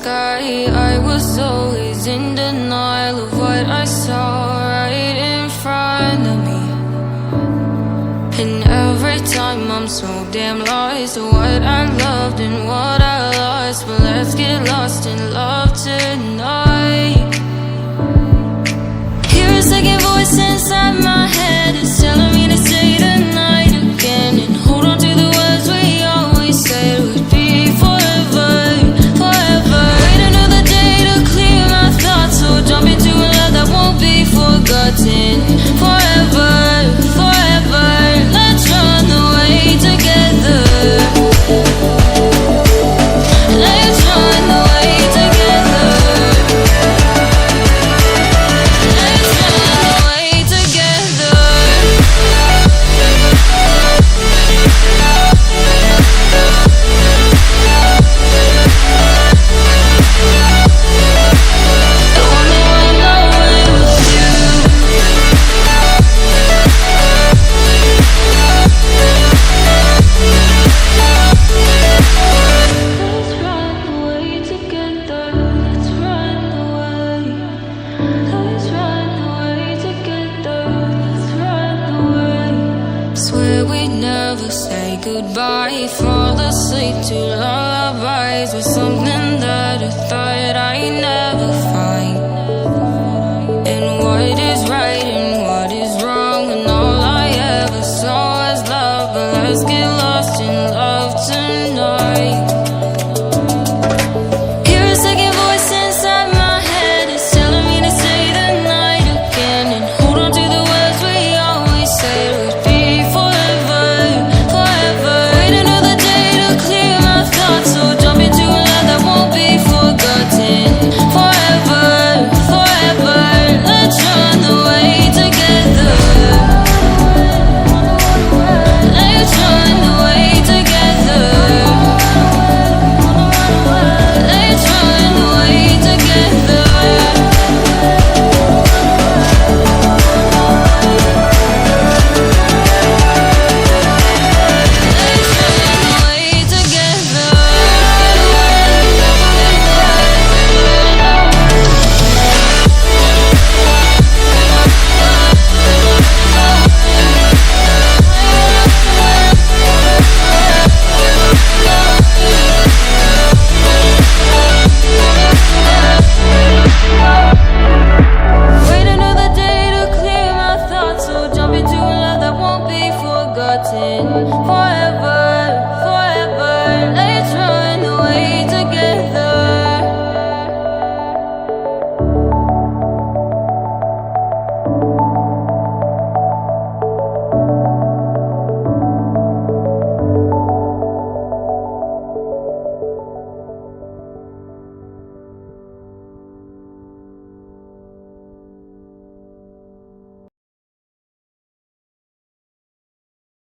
sky. I was always in denial of what I saw right in front of me. And every time I'm so damn lost to what I loved and what I lost. But let's get lost in love tonight. Hear a second voice inside my head. It's telling me to stay the night again and hold on to the words we always said would be forever, forever. Wait another day to clear my thoughts, so jump into a love that won't be forgotten. Forever, forever. Let's run away together. Let's run away together. Let's run away together. I wanna run away with you. Let's run away together. Let's run away. Let's run away together. Let's run away. Swear we'd never say goodbye. Fall asleep to lullabies with something that I thought I'd never